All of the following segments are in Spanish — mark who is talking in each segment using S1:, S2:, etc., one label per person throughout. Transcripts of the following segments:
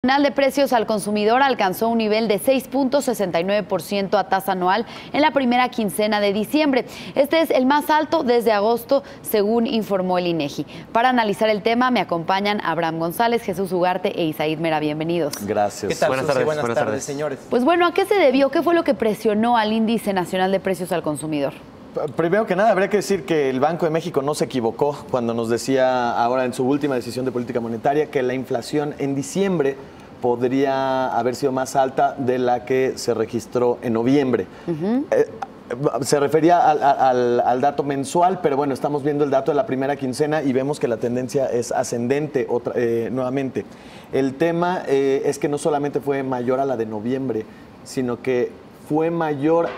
S1: Nacional de Precios al Consumidor alcanzó un nivel de 6.69% a tasa anual en la primera quincena de diciembre. Este es el más alto desde agosto, según informó el INEGI. Para analizar el tema me acompañan Abraham González, Jesús Ugarte e Isaid Mera. Bienvenidos.
S2: Gracias.
S3: ¿Qué tal?
S2: Buenas tardes.
S3: Buenas tardes, señores.
S1: Pues bueno, ¿a qué se debió? ¿Qué fue lo que presionó al Índice Nacional de Precios al Consumidor?
S2: Primero que nada, habría que decir que el Banco de México no se equivocó cuando nos decía ahora en su última decisión de política monetaria que la inflación en diciembre podría haber sido más alta de la que se registró en noviembre. Se refería al dato mensual, pero bueno, estamos viendo el dato de la primera quincena y vemos que la tendencia es ascendente nuevamente. El tema es que no solamente fue mayor a la de noviembre, sino que fue mayor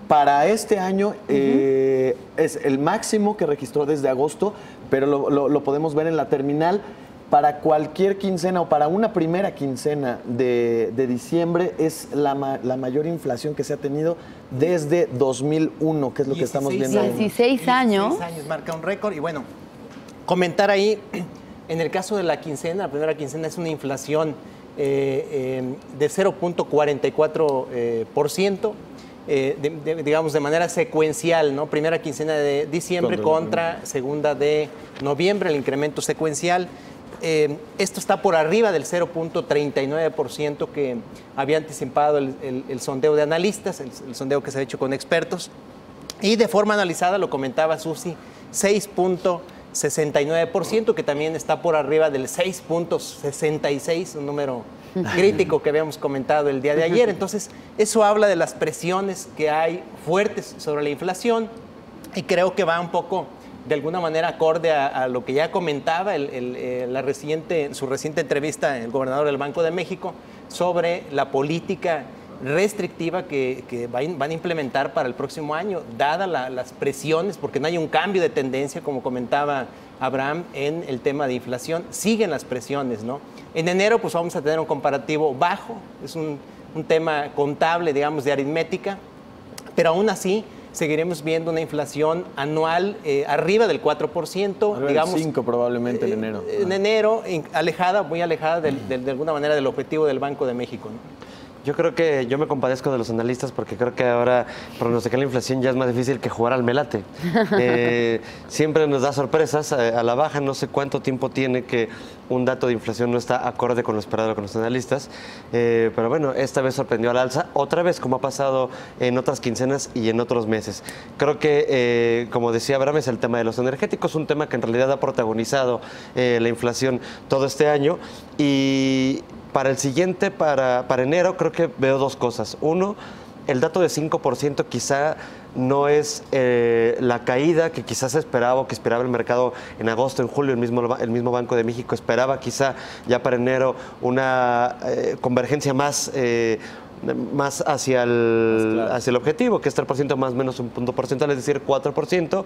S2: para este año, es el máximo que registró desde agosto, pero lo podemos ver en la terminal. Para cualquier quincena o para una primera quincena de diciembre es la mayor inflación que se ha tenido desde 2001, que es lo que estamos viendo.
S1: 16 años.
S3: 16 años, marca un récord. Y bueno, comentar ahí, en el caso de la quincena, la primera quincena es una inflación de 0.44%. Digamos de manera secuencial, ¿no? Primera quincena de diciembre contra segunda de noviembre, el incremento secuencial. Esto está por arriba del 0.39% que había anticipado el sondeo de analistas, el sondeo que se ha hecho con expertos. Y de forma analizada, lo comentaba Susi, 6.69%, que también está por arriba del 6.66%, un número crítico que habíamos comentado el día de ayer. Entonces, eso habla de las presiones que hay fuertes sobre la inflación y creo que va un poco, de alguna manera, acorde a lo que ya comentaba su reciente entrevista el gobernador del Banco de México sobre la política restrictiva que van a implementar para el próximo año, dadas las presiones, porque no hay un cambio de tendencia, como comentaba Abraham, en el tema de inflación. Siguen las presiones, ¿no? En enero, pues vamos a tener un comparativo bajo, es un tema contable, digamos, de aritmética, pero aún así seguiremos viendo una inflación anual arriba del 4%. Digamos,
S2: 5% probablemente en enero.
S3: En enero, muy alejada de alguna manera del objetivo del Banco de México, ¿no?
S4: Yo creo que yo me compadezco de los analistas porque creo que ahora pronosticar la inflación ya es más difícil que jugar al melate. Siempre nos da sorpresas a la baja. No sé cuánto tiempo tiene que un dato de inflación no está acorde con lo esperado con los analistas. Pero bueno, esta vez sorprendió al alza. Otra vez, como ha pasado en otras quincenas y en otros meses. Creo que, como decía Abraham, es el tema de los energéticos, un tema que en realidad ha protagonizado la inflación todo este año. Y para el siguiente, para enero, creo que veo dos cosas. Uno, el dato de 5% quizá no es la caída que quizás se esperaba o que esperaba el mercado en agosto, en julio. El mismo Banco de México esperaba quizá ya para enero una convergencia más hacia el objetivo, que es 3% más o menos un punto porcentual, es decir, 4%.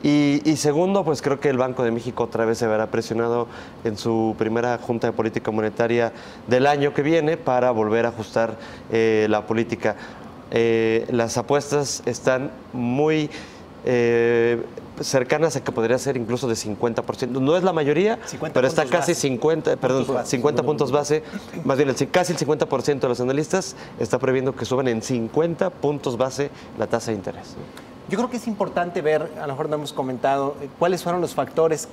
S4: Y segundo, pues creo que el Banco de México otra vez se verá presionado en su primera Junta de Política Monetaria del año que viene para volver a ajustar la política. Las apuestas están muy cercanas a que podría ser incluso de 50%. No es la mayoría, pero está casi 50 puntos base. Más bien, casi el 50% de los analistas está previendo que suban en 50 puntos base la tasa de interés.
S3: Yo creo que es importante ver, a lo mejor no hemos comentado, cuáles fueron los factores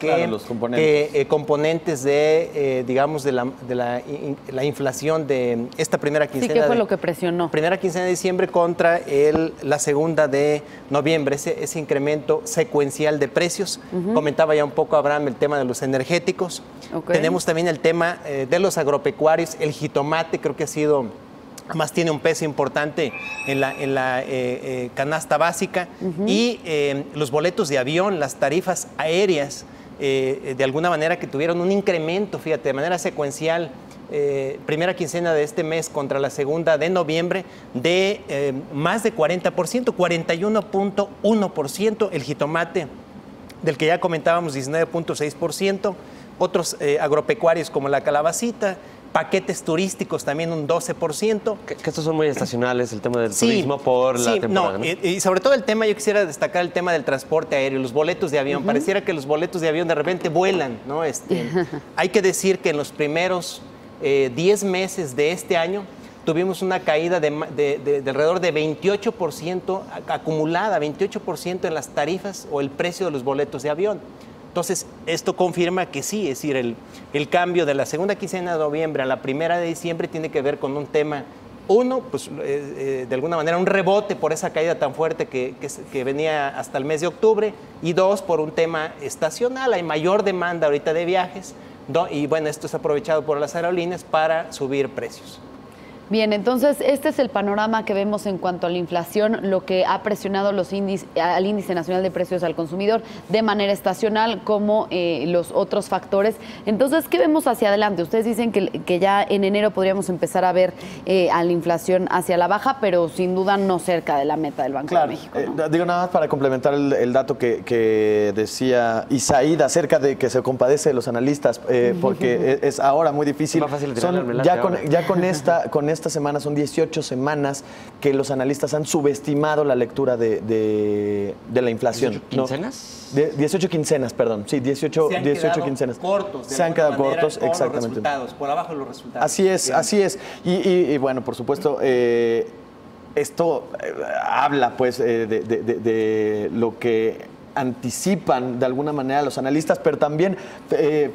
S3: componentes de, digamos, de la inflación de esta primera quincena.
S1: Sí, ¿qué fue lo que presionó?
S3: Primera quincena de diciembre contra la segunda de noviembre, ese incremento secuencial de precios. Comentaba ya un poco Abraham el tema de los energéticos. Tenemos también el tema de los agropecuarios, el jitomate, creo que ha sido... Además tiene un peso importante en la canasta básica y los boletos de avión, las tarifas aéreas, de alguna manera que tuvieron un incremento, fíjate, de manera secuencial, primera quincena de este mes contra la segunda de noviembre, de más de 40%, 41.1%, el jitomate, del que ya comentábamos, 19.6%, otros agropecuarios como la calabacita, paquetes turísticos también un 12%.
S4: Que estos son muy estacionales, el tema del turismo por la temporada.
S3: No, y sobre todo el tema, yo quisiera destacar el tema del transporte aéreo, los boletos de avión. Pareciera que los boletos de avión de repente vuelan, ¿no? Hay que decir que en los primeros 10 meses de este año, tuvimos una caída de alrededor de 28% acumulada, 28% en las tarifas o el precio de los boletos de avión. Entonces, esto confirma que sí, es decir, el cambio de la segunda quincena de noviembre a la primera de diciembre tiene que ver con un tema, uno, pues de alguna manera un rebote por esa caída tan fuerte que venía hasta el mes de octubre, y dos, por un tema estacional. Hay mayor demanda ahorita de viajes, y bueno, esto es aprovechado por las aerolíneas para subir precios.
S1: Bien, entonces este es el panorama que vemos en cuanto a la inflación, lo que ha presionado al índice nacional de precios al consumidor de manera estacional, como los otros factores. Entonces, ¿qué vemos hacia adelante? Ustedes dicen que ya en enero podríamos empezar a ver a la inflación hacia la baja, pero sin duda no cerca de la meta del Banco de México, ¿no?
S2: Digo nada más para complementar el dato que decía Isaíd acerca de que se compadece de los analistas, porque es ahora muy difícil.
S4: Es más fácil tirarle al melate
S2: ya con esta semana son 18 semanas que los analistas han subestimado la lectura de la inflación.
S4: ¿18 quincenas?
S2: 18 quincenas, perdón. Sí, 18 quincenas.
S3: Se han quedado cortos,
S2: exactamente.
S3: Los resultados, por abajo de los resultados.
S2: Así es. Y bueno, por supuesto, esto habla pues de lo que anticipan de alguna manera los analistas, pero también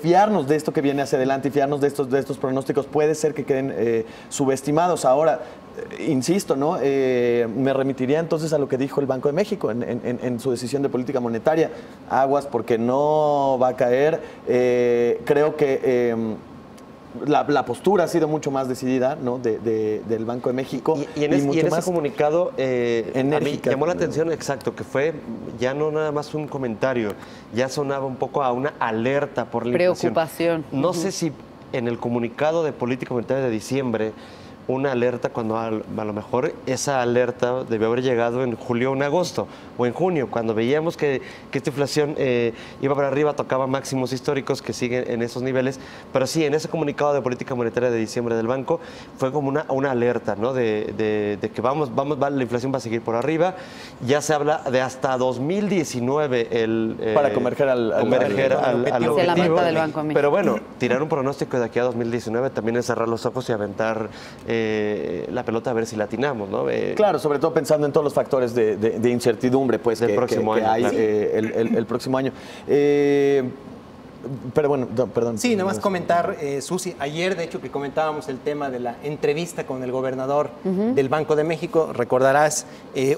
S2: fiarnos de esto que viene hacia adelante y fiarnos de estos pronósticos puede ser que queden subestimados. Ahora, insisto, ¿no? Me remitiría entonces a lo que dijo el Banco de México en su decisión de política monetaria. Aguas porque no va a caer. Creo que la postura ha sido mucho más decidida, ¿no? del Banco de México.
S4: Y en ese comunicado a mí llamó la atención, exacto, que fue ya no nada más un comentario, ya sonaba un poco a una alerta por la
S1: preocupación.
S4: No sé si en el comunicado de política monetaria de diciembre una alerta, cuando a lo mejor esa alerta debió haber llegado en julio o en agosto o en junio, cuando veíamos que esta inflación iba para arriba, tocaba máximos históricos que siguen en esos niveles, pero sí, en ese comunicado de política monetaria de diciembre del banco fue como una alerta, ¿no? de que la inflación va a seguir por arriba. Ya se habla de hasta 2019
S2: para converger al
S4: objetivo.
S1: La meta del Banco de México.
S4: Pero bueno, tirar un pronóstico de aquí a 2019 también es cerrar los ojos y aventar la pelota a ver si la atinamos, ¿no?
S2: Claro, sobre todo pensando en todos los factores de incertidumbre pues,
S4: del próximo año,
S2: hay
S4: claro.
S2: el próximo año. Pero bueno, perdón.
S3: Sí, nada más comentar, Susi, ayer de hecho que comentábamos el tema de la entrevista con el gobernador del Banco de México, recordarás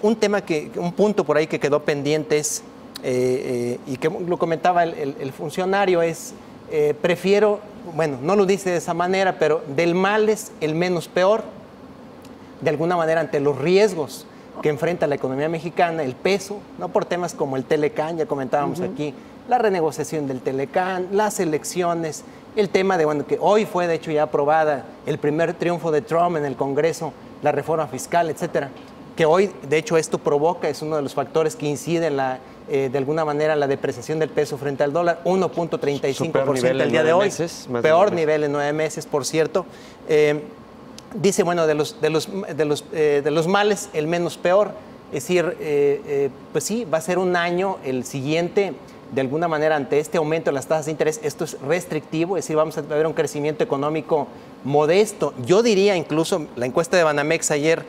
S3: un punto por ahí que quedó pendiente es, y que lo comentaba el funcionario, es prefiero, bueno, no lo dice de esa manera, pero del mal es el menos peor, de alguna manera ante los riesgos que enfrenta la economía mexicana, el peso, no por temas como el Telecán, ya comentábamos aquí, la renegociación del Telecán, las elecciones, el tema de, bueno, que hoy fue de hecho ya aprobada el primer triunfo de Trump en el Congreso, la reforma fiscal, etcétera, que hoy de hecho esto provoca, es uno de los factores que incide en de alguna manera la depreciación del peso frente al dólar, 1.35% el día de hoy, peor nivel en 9 meses, por cierto. Dice, bueno, de los males, el menos peor. Es decir, pues sí, va a ser un año el siguiente, de alguna manera, ante este aumento de las tasas de interés. Esto es restrictivo, es decir, vamos a ver un crecimiento económico modesto. Yo diría incluso, la encuesta de Banamex ayer,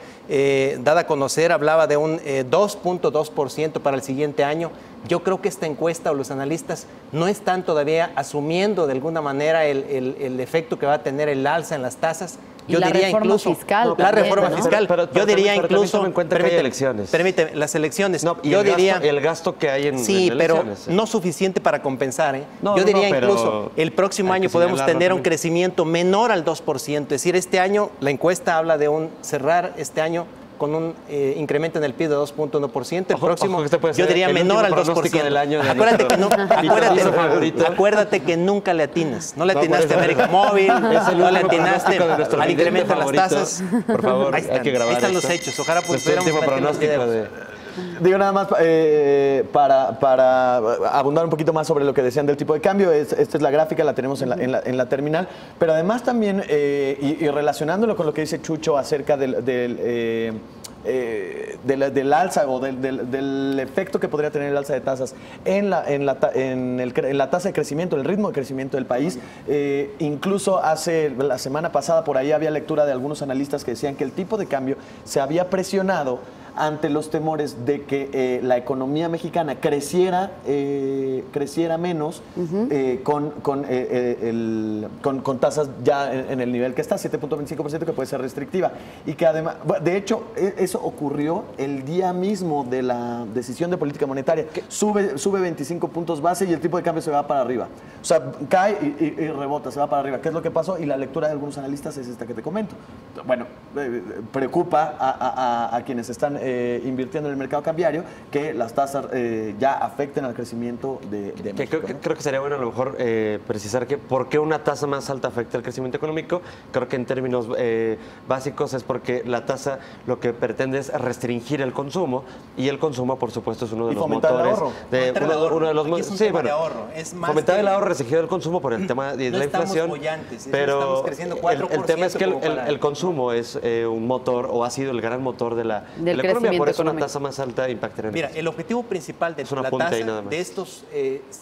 S3: dada a conocer, hablaba de un 2.2% para el siguiente año. Yo creo que esta encuesta o los analistas no están todavía asumiendo de alguna manera el efecto que va a tener el alza en las tasas. Yo diría incluso
S1: fiscal,
S3: la reforma fiscal. Yo diría incluso,
S4: en cuenta que hay elecciones.
S3: Permíteme, las elecciones.
S4: No, y
S3: yo diría
S4: el gasto que hay en
S3: sí,
S4: en
S3: pero
S4: elecciones.
S3: no suficiente para compensar.
S4: No,
S3: yo diría
S4: pero
S3: incluso el próximo año podemos tener un crecimiento menor al 2%. Es decir, este año la encuesta habla de cerrar este año con un incremento en el PIB de 2.1%. El próximo, yo diría menor al 2%. Acuérdate que nunca le atinas. No le atinaste a América Móvil, no le atinaste al incremento de las tasas.
S4: Por favor, hay que grabar.
S3: Ahí están los hechos. Ojalá pudiéramos meter los videos.
S2: Digo nada más para abundar un poquito más sobre lo que decían del tipo de cambio. Esta es la gráfica, la tenemos en la terminal, pero además también, y relacionándolo con lo que dice Chucho acerca del del alza o del efecto que podría tener el alza de tasas en la tasa de crecimiento, el ritmo de crecimiento del país. Incluso la semana pasada por ahí había lectura de algunos analistas que decían que el tipo de cambio se había presionado ante los temores de que la economía mexicana creciera menos con tasas ya en el nivel que está, 7.25%, que puede ser restrictiva. Y que además, de hecho, eso ocurrió el día mismo de la decisión de política monetaria. Sube 25 puntos base y el tipo de cambio se va para arriba. O sea, cae y rebota, se va para arriba. ¿Qué es lo que pasó? Y la lectura de algunos analistas es esta que te comento. Bueno, preocupa a quienes están invirtiendo en el mercado cambiario que las tasas ya afecten al crecimiento de México.
S4: Creo que sería bueno a lo mejor precisar que por qué una tasa más alta afecta al crecimiento económico. Creo que en términos básicos es porque la tasa lo que pretende es restringir el consumo, y el consumo, por supuesto, es uno de los motores. Fomentar el ahorro, restringir el consumo por el tema de la inflación. Pero el tema es que el consumo es un motor, o ha sido el gran motor de la economía. Por eso una tasa más alta impactará en
S3: Mira, el objetivo principal de la tasa de estos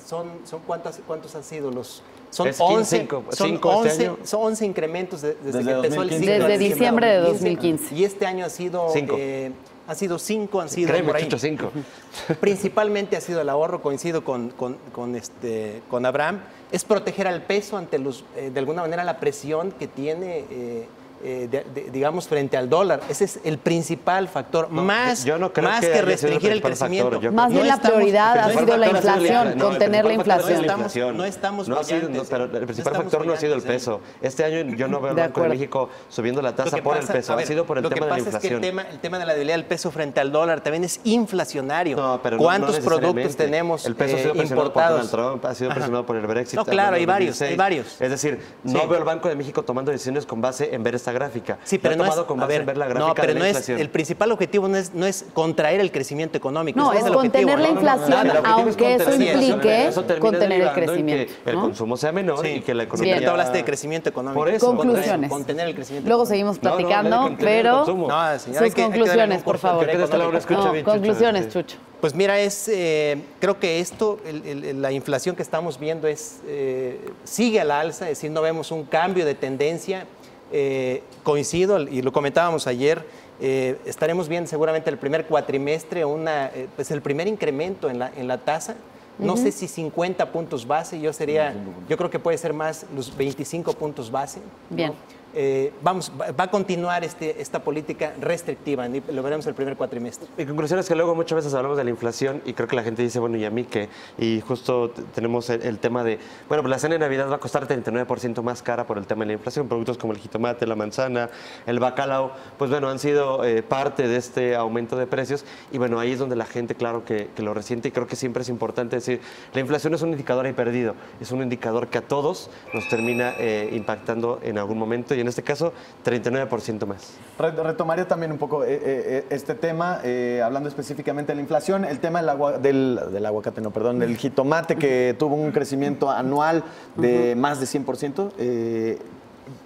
S3: son ¿cuántos han sido los? Son 11 incrementos desde que empezó el ciclo.
S1: Desde diciembre de 2015.
S3: Y este año ha sido 5, han sido por ahí.
S4: 5.
S3: Principalmente ha sido el ahorro, coincido con Abraham, es proteger al peso ante de alguna manera la presión que tiene digamos, frente al dólar. Ese es el principal factor, más que restringir el crecimiento.
S1: Más bien la prioridad ha sido la inflación, contener la inflación.
S3: No estamos
S4: pero el principal factor no ha sido el peso. Este año yo no veo al Banco de México subiendo la tasa por el peso, ha sido por el tema de la inflación.
S3: Lo que pasa es que el tema de la debilidad del peso frente al dólar también es inflacionario. ¿Cuántos productos tenemos
S4: el peso ha sido presionado por Donald Trump, ha sido presionado por el Brexit.
S3: No, claro, hay varios.
S4: Es decir, no veo al Banco de México tomando decisiones con base en ver esta gráfica.
S3: Sí, pero no es
S4: el
S3: principal objetivo no es contraer el crecimiento económico.
S1: No, es contener la inflación, aunque eso implique contener el crecimiento.
S4: Que el consumo sea menor y que la economía...
S3: Sí, tú hablaste de crecimiento económico.
S1: Por eso, conclusiones.
S3: Contener el crecimiento.
S1: Luego seguimos platicando, pero sus conclusiones, por favor. Conclusiones, Chucho.
S3: Pues mira, creo que la inflación que estamos viendo sigue a la alza, es decir, no vemos un cambio de tendencia. Coincido, y lo comentábamos ayer, estaremos viendo seguramente el primer cuatrimestre pues el primer incremento en la tasa. No sé si 50 puntos base, yo creo que puede ser más los 25 puntos base.
S1: Bien.
S3: ¿No? Va a continuar esta política restrictiva, lo veremos el primer cuatrimestre.
S4: Mi conclusión es que luego muchas veces hablamos de la inflación y creo que la gente dice, bueno, ¿y a mí qué? Y justo tenemos el tema de, bueno, pues la cena de Navidad va a costar 39% más cara por el tema de la inflación. Productos como el jitomate, la manzana, el bacalao, pues bueno, han sido parte de este aumento de precios, y bueno, ahí es donde la gente, claro, que lo resiente, y creo que siempre es importante decir, la inflación es un indicador ahí perdido, es un indicador que a todos nos termina impactando en algún momento, y en este caso 39% más.
S2: Retomaría también un poco este tema, hablando específicamente de la inflación, el tema del aguacate, del jitomate, que tuvo un crecimiento anual de más de 100%.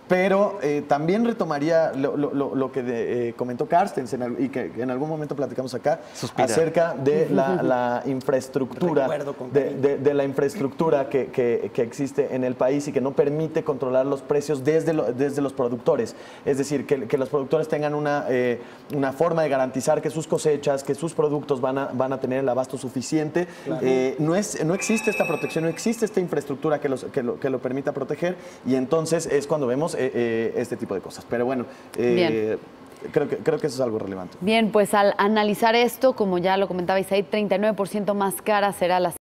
S2: Pero también retomaría lo que comentó Carstens y que en algún momento platicamos acá.
S4: Suspira.
S2: Acerca de la infraestructura, de la infraestructura que existe en el país y que no permite controlar los precios desde los productores. Es decir, que los productores tengan una forma de garantizar que sus cosechas, que sus productos van a tener el abasto suficiente. Claro. No existe esta protección, no existe esta infraestructura que lo permita proteger, y entonces es cuando vemos este tipo de cosas. Pero bueno, creo que eso es algo relevante.
S1: Bien, pues al analizar esto, como ya lo comentaba Isaí, 39% más cara será la